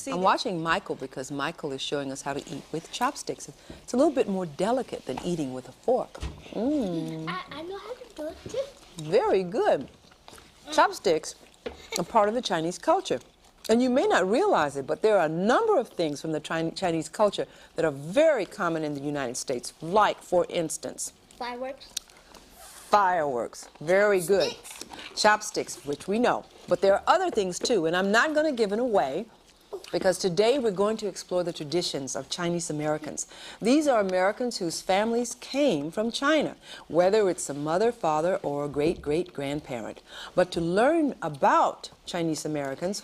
I'm watching Michael because Michael is showing us how to eat with chopsticks. It's a little bit more delicate than eating with a fork. I know how to do it too. Very good. Chopsticks are part of the Chinese culture. And you may not realize it, but there are a number of things from the Chinese culture that are very common in the United States. Like, for instance, Fireworks. Fireworks. Very good. Chopsticks, which we know. But there are other things too, and I'm not going to give it away because today we're going to explore the traditions of Chinese Americans. These are Americans whose families came from China, whether it's a mother, father, or a great-great-grandparent. But to learn about Chinese Americans,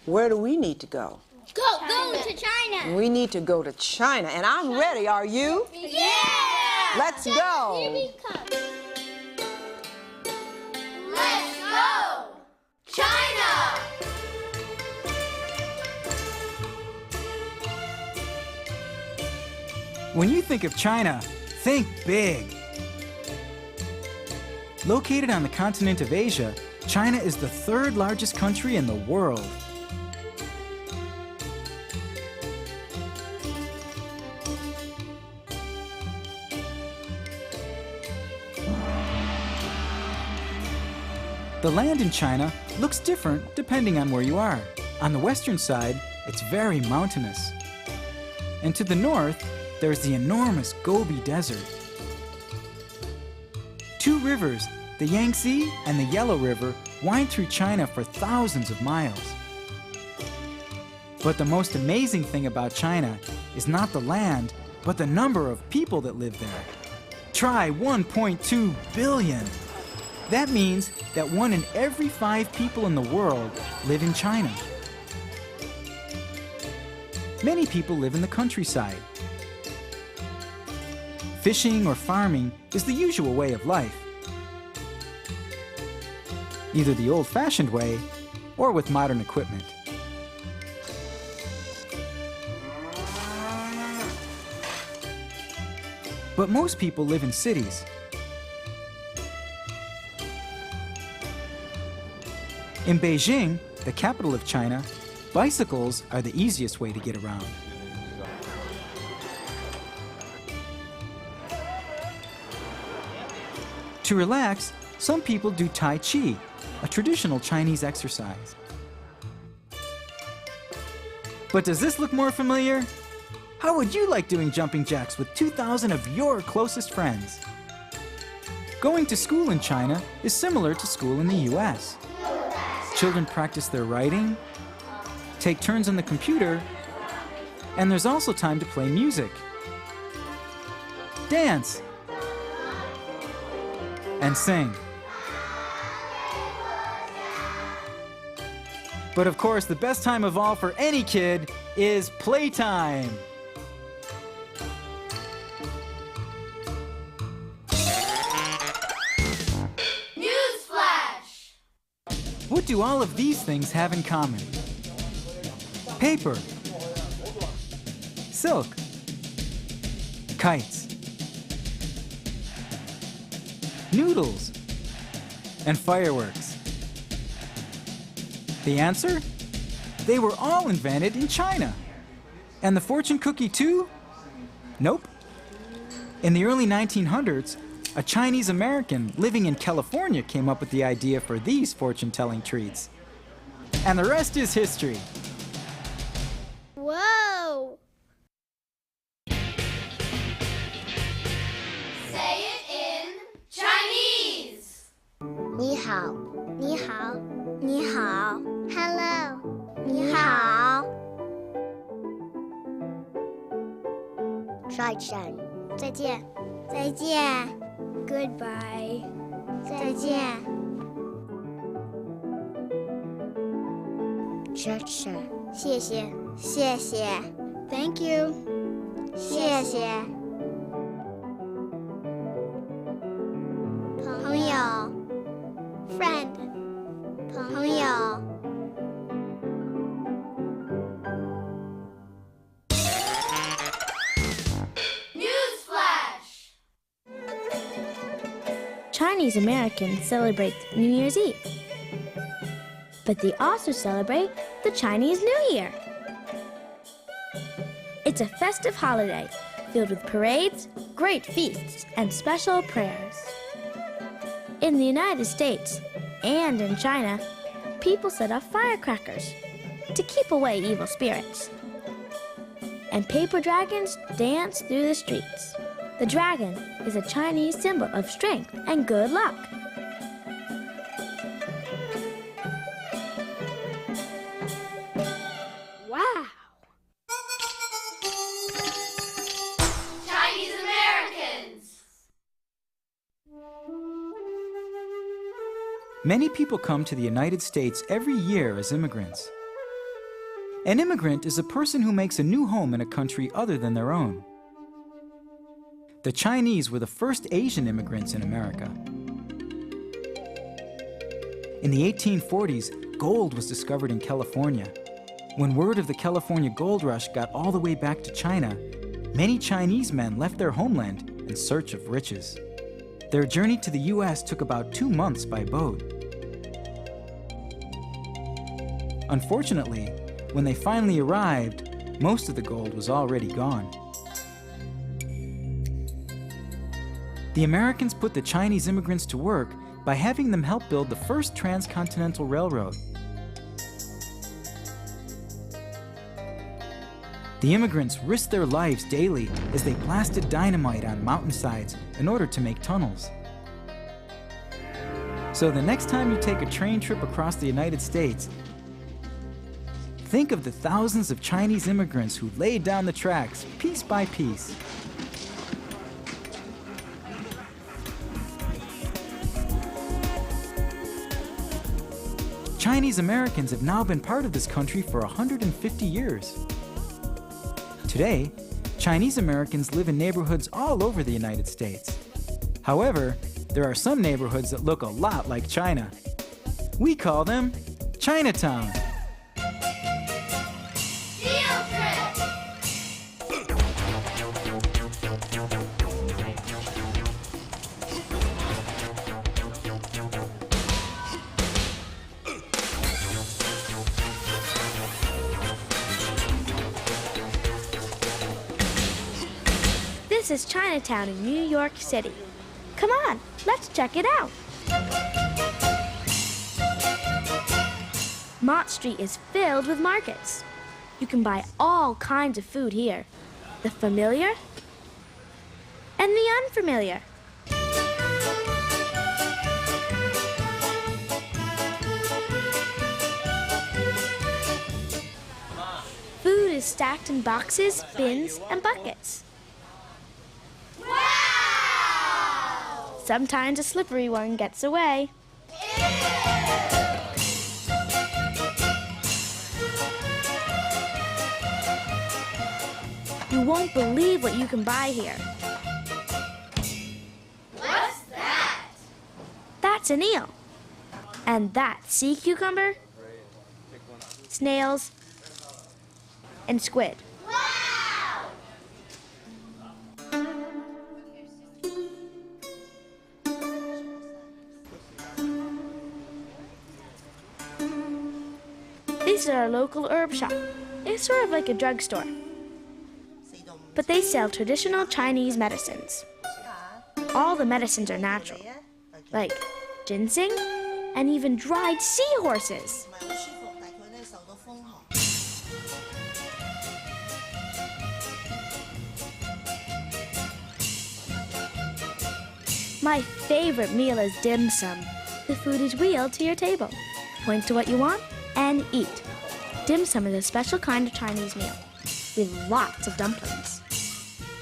where do we need to go? Go to China. We need to go to China, and I'm ready. Are you? Yeah! Let's go. Here we come. Let's go! China! When you think of China, think big. Located on the continent of Asia, China is the third largest country in the world. The land in China looks different depending on where you are. On the western side, it's very mountainous. And to the north, there's the enormous Gobi Desert. Two rivers, the Yangtze and the Yellow River, wind through China for thousands of miles. But the most amazing thing about China is not the land, but the number of people that live there. Try 1.2 billion. That means that 1 in every 5 people in the world live in China. Many people live in the countryside. Fishing or farming is the usual way of life. Either the old-fashioned way or with modern equipment. But most people live in cities. In Beijing, the capital of China, bicycles are the easiest way to get around. To relax, some people do Tai Chi, a traditional Chinese exercise. But does this look more familiar? How would you like doing jumping jacks with 2,000 of your closest friends? Going to school in China is similar to school in the US. Children practice their writing, take turns on the computer, and there's also time to play music, dance, and sing. But of course, the best time of all for any kid is playtime. What do all of these things have in common? Paper, silk, kites, noodles, and fireworks. The answer? They were all invented in China. And the fortune cookie too? Nope. In the early 1900s, a Chinese American living in California came up with the idea for these fortune-telling treats. And the rest is history. Whoa! Say it in Chinese. 你好,你好,你好. Hello. 你好. Try Chen. 再见. 再见. Goodbye. 再见. Church. 谢谢. 谢谢. Thank you. 谢谢. 朋友. Friend. 朋友. Chinese Americans celebrate New Year's Eve, but they also celebrate the Chinese New Year. It's a festive holiday filled with parades, great feasts, and special prayers. In the United States and in China, people set off firecrackers to keep away evil spirits. And paper dragons dance through the streets. The dragon is a Chinese symbol of strength and good luck. Wow! Chinese Americans! Many people come to the United States every year as immigrants. An immigrant is a person who makes a new home in a country other than their own. The Chinese were the first Asian immigrants in America. In the 1840s, gold was discovered in California. When word of the California gold rush got all the way back to China, many Chinese men left their homeland in search of riches. Their journey to the U.S. took about 2 months by boat. Unfortunately, when they finally arrived, most of the gold was already gone. The Americans put the Chinese immigrants to work by having them help build the first transcontinental railroad. The immigrants risked their lives daily as they blasted dynamite on mountainsides in order to make tunnels. So the next time you take a train trip across the United States, think of the thousands of Chinese immigrants who laid down the tracks piece by piece. Chinese Americans have now been part of this country for 150 years. Today, Chinese Americans live in neighborhoods all over the United States. However, there are some neighborhoods that look a lot like China. We call them Chinatown. Field trip! This is Chinatown in New York City. Come on, let's check it out. Mott Street is filled with markets. You can buy all kinds of food here. The familiar and the unfamiliar. Food is stacked in boxes, bins, and buckets. Wow! Sometimes a slippery one gets away. You won't believe what you can buy here. What's that? That's an eel. And that's sea cucumber, snails, and squid. Wow! This is our local herb shop. It's sort of like a drugstore. But they sell traditional Chinese medicines. All the medicines are natural, like ginseng and even dried seahorses. My favorite meal is dim sum. The food is wheeled to your table. Point to what you want and eat. Dim sum is a special kind of Chinese meal with lots of dumplings.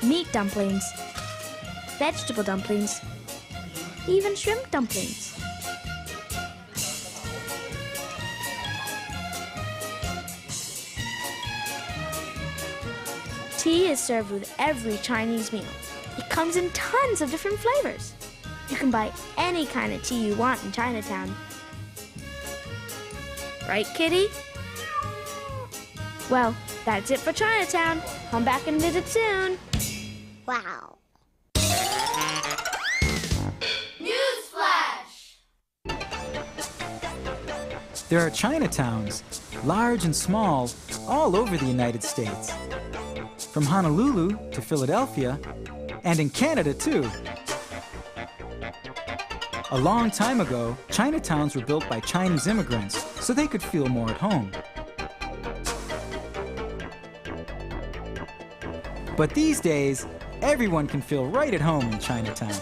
Meat dumplings, vegetable dumplings, even shrimp dumplings. Tea is served with every Chinese meal. It comes in tons of different flavors. You can buy any kind of tea you want in Chinatown. Right, Kitty? Well, that's it for Chinatown. Come back and visit soon. Wow. Newsflash! There are Chinatowns, large and small, all over the United States. from Honolulu to Philadelphia, and in Canada too. A long time ago, Chinatowns were built by Chinese immigrants so they could feel more at home. But these days, everyone can feel right at home in Chinatown.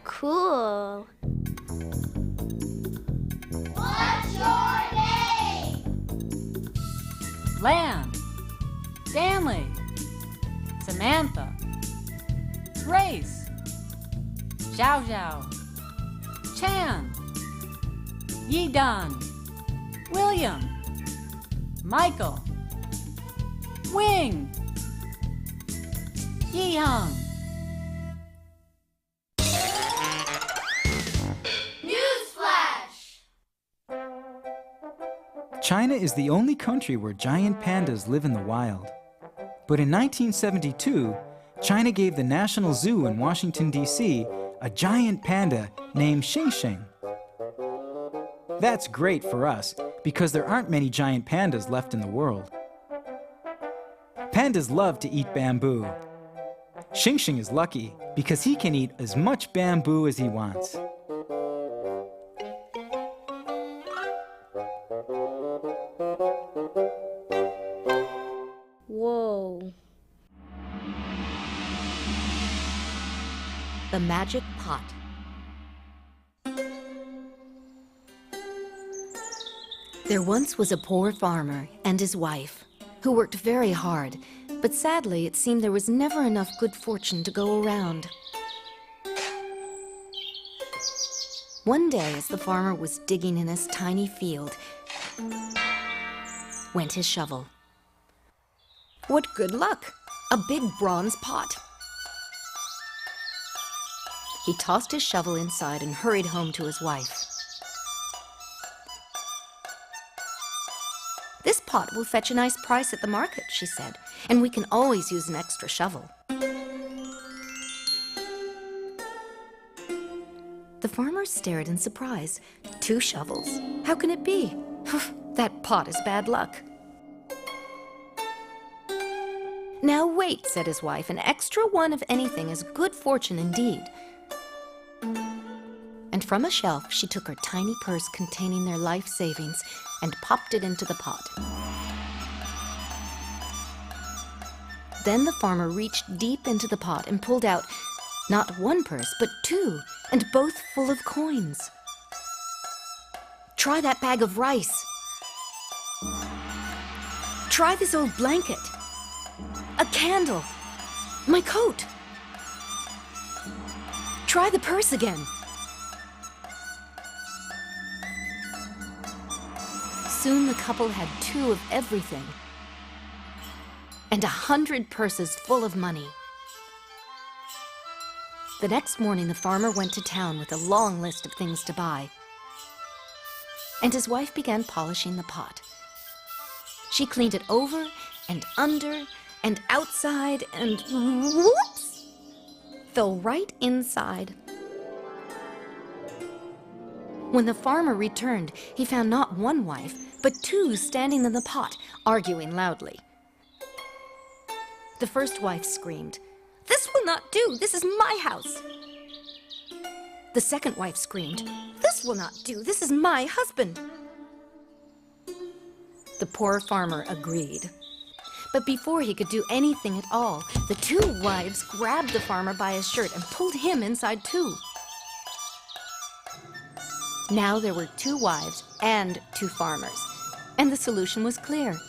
Cool. What's your name? Lamb, Stanley, Samantha, Grace, Xiao Xiao, Chan, Yi-Dan, William, Michael, Wing, Yi-Hung. Newsflash! China is the only country where giant pandas live in the wild. But in 1972, China gave the National Zoo in Washington, D.C. a giant panda named Xing Xing. That's great for us because there aren't many giant pandas left in the world. Pandas love to eat bamboo. Xing Xing is lucky because he can eat as much bamboo as he wants. Whoa. The Magic Pot. There once was a poor farmer and his wife who worked very hard, but sadly it seemed there was never enough good fortune to go around. One day, as the farmer was digging in his tiny field, went his shovel. What good luck! A big bronze pot. He tossed his shovel inside and hurried home to his wife. "This pot will fetch a nice price at the market," she said, "and we can always use an extra shovel." The farmer stared in surprise. 2 shovels? How can it be? That pot is bad luck. "Now wait," said his wife, "an extra one of anything is good fortune indeed." And from a shelf, she took her tiny purse containing their life savings and popped it into the pot. Then the farmer reached deep into the pot and pulled out not 1 purse, but 2, and both full of coins. "Try that bag of rice. Try this old blanket. A candle. My coat. Try the purse again." Soon the couple had 2 of everything and 100 purses full of money. The next morning, the farmer went to town with a long list of things to buy, and his wife began polishing the pot. She cleaned it over and under and outside and whoops! Fell right inside. When the farmer returned, he found not 1 wife, but 2 standing in the pot, arguing loudly. The first wife screamed, "This will not do! This is my house!" The second wife screamed, "This will not do! This is my husband!" The poor farmer agreed. But before he could do anything at all, the 2 wives grabbed the farmer by his shirt and pulled him inside too. Now there were 2 wives and 2 farmers, and the solution was clear.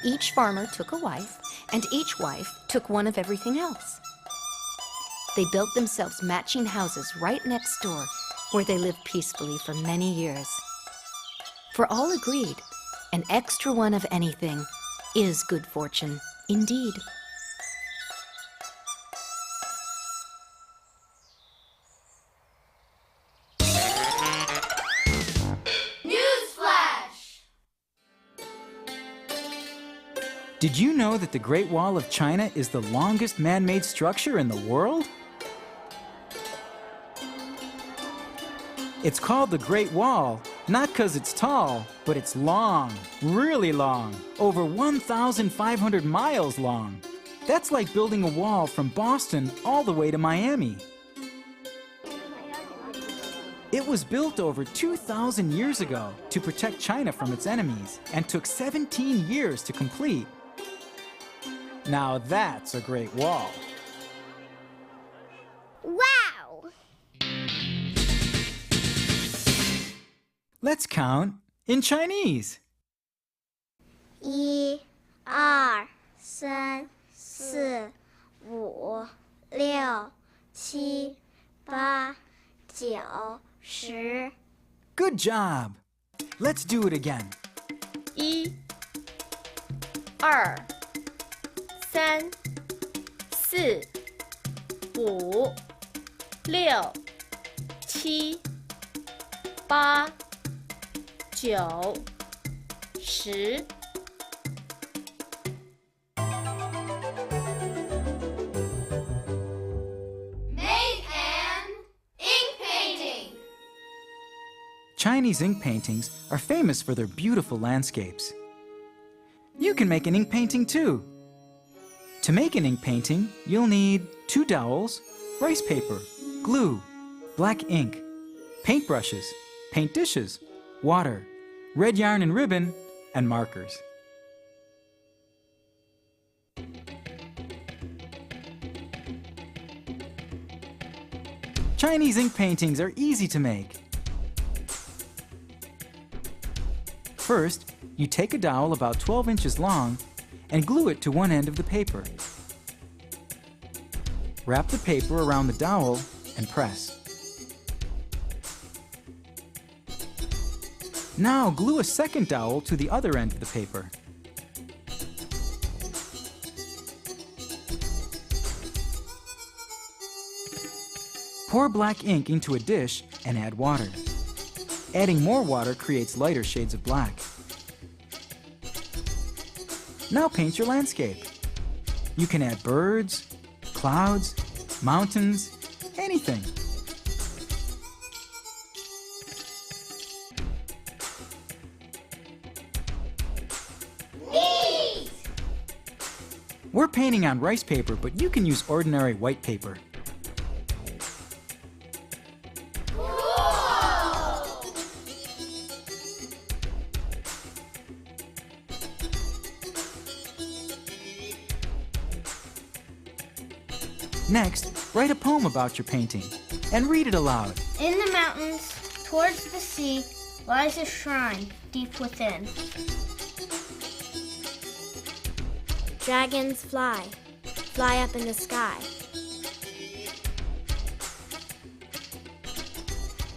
Each farmer took a wife, and each wife took 1 of everything else. They built themselves matching houses right next door, where they lived peacefully for many years. For all agreed, an extra 1 of anything is good fortune indeed. Newsflash! Did you know that the Great Wall of China is the longest man-made structure in the world? It's called the Great Wall, not because it's tall, but it's long, really long, over 1,500 miles long. That's like building a wall from Boston all the way to Miami. It was built over 2,000 years ago to protect China from its enemies and took 17 years to complete. Now that's a Great Wall. Wow! Let's count in Chinese. 1、2、3、4、5、6、7、8、9、10。 Good job. Let's do it again. 1、2、3、4、5、6、7、8、9、10。Make an ink painting. Chinese ink paintings are famous for their beautiful landscapes. You can make an ink painting too. To make an ink painting, you'll need 2 dowels, rice paper, glue, black ink, paintbrushes, paint dishes, water, red yarn and ribbon, and markers. Chinese ink paintings are easy to make. First, you take a dowel about 12 inches long and glue it to one end of the paper. Wrap the paper around the dowel and press. Now glue a second dowel to the other end of the paper. Pour black ink into a dish and add water. Adding more water creates lighter shades of black. Now paint your landscape. You can add birds, clouds, mountains, anything. Neat! We're painting on rice paper, but you can use ordinary white paper. Cool! Next, write a poem about your painting and read it aloud. In the mountains, towards the sea, lies a shrine deep within. Dragons fly, fly up in the sky.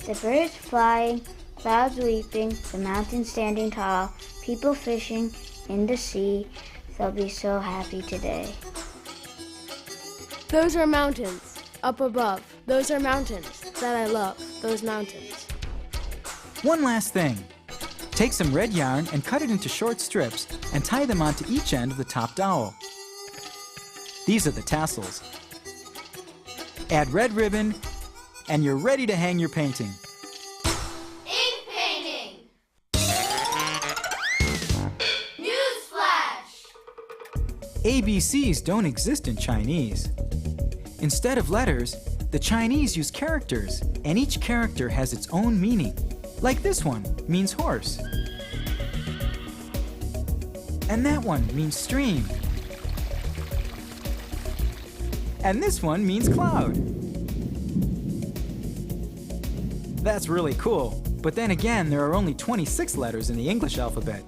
The birds flying, clouds weeping, the mountains standing tall, people fishing in the sea. They'll be so happy today. Those are mountains up above. Those are mountains that I love. Those mountains. One last thing. Take some red yarn and cut it into short strips and tie them onto each end of the top dowel. These are the tassels. Add red ribbon and you're ready to hang your painting. Ink painting. Newsflash. ABCs don't exist in Chinese. Instead of letters, the Chinese use characters, and each character has its own meaning. Like this one means horse. And that one means stream. And this one means cloud. That's really cool, but then again, there are only 26 letters in the English alphabet,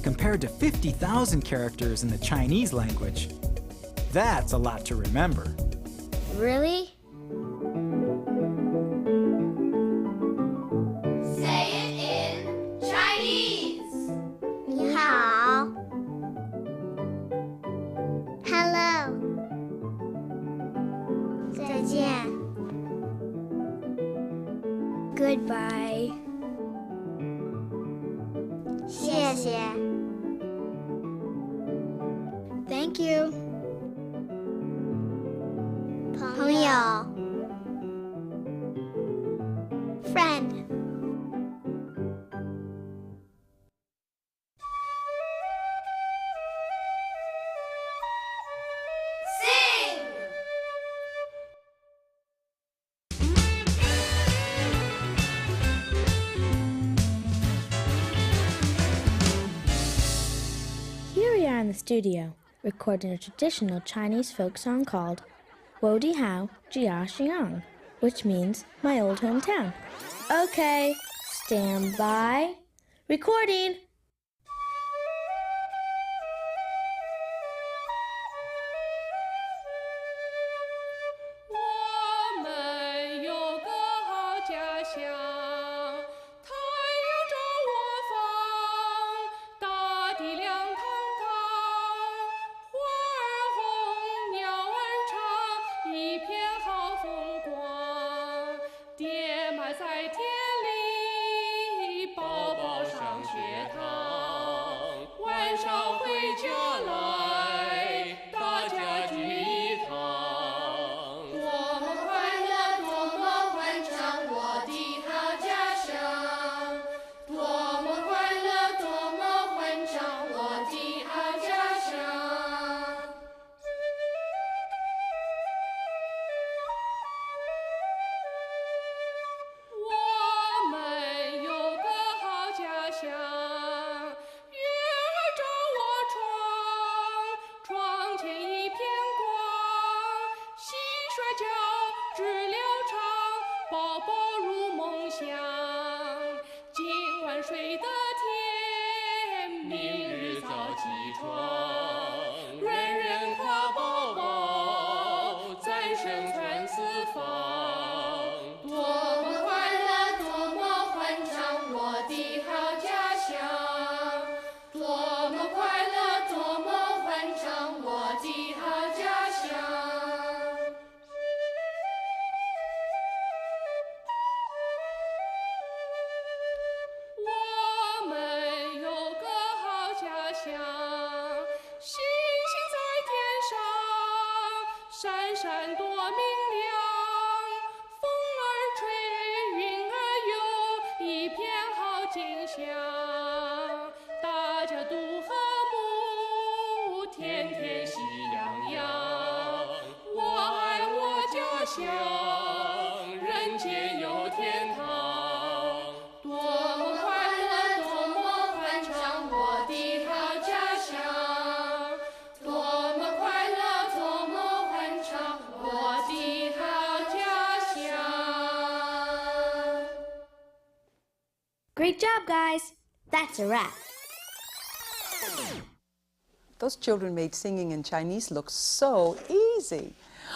compared to 50,000 characters in the Chinese language. That's a lot to remember. Really? Say it in Chinese. 你好 Hello 再见 Goodbye 谢谢 Thank you 朋友 Friend studio, recording a traditional Chinese folk song called Wo Di Hao Jia Xiang, which means my old hometown. Okay, stand by. Recording! 我们有个好家乡，太阳照我方，大地亮堂堂，花儿红，鸟儿唱，一片好风光。爹妈在田里，宝宝上学堂，晚上回家来，大家聚一堂。 多么快乐，多么欢畅，我的好家乡。多么快乐，多么欢畅，我的好家乡。我们有个好家乡，月儿照我窗，窗前一片光，蟋蟀叫，知了唱，宝宝入梦乡。今晚睡得甜，明日早起床，人人夸宝宝，赞声传四方。多么快乐，多么欢畅，我的好家乡。多么快乐，多么欢畅，我的好家乡。 我们有个好家乡，星星在天上，闪闪多明亮。风儿吹，云儿游，一片好景象。大家都和睦，天天喜洋洋。我爱我家乡，人间有天堂。多么快乐，多么欢畅，我的好家乡。多么快乐，多么欢畅，我的好家乡。 Great job, guys! That's a wrap. Those children made singing in Chinese look so easy.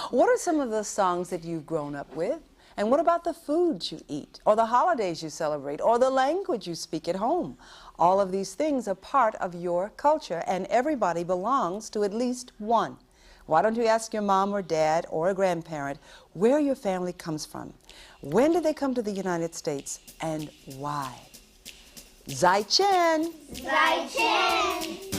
What are some of the songs that you've grown up with? And what about the foods you eat, or the holidays you celebrate, or the language you speak at home? All of these things are part of your culture, and everybody belongs to at least one. Why don't you ask your mom or dad or a grandparent where your family comes from? When did they come to the United States, and why? 再见! 再见。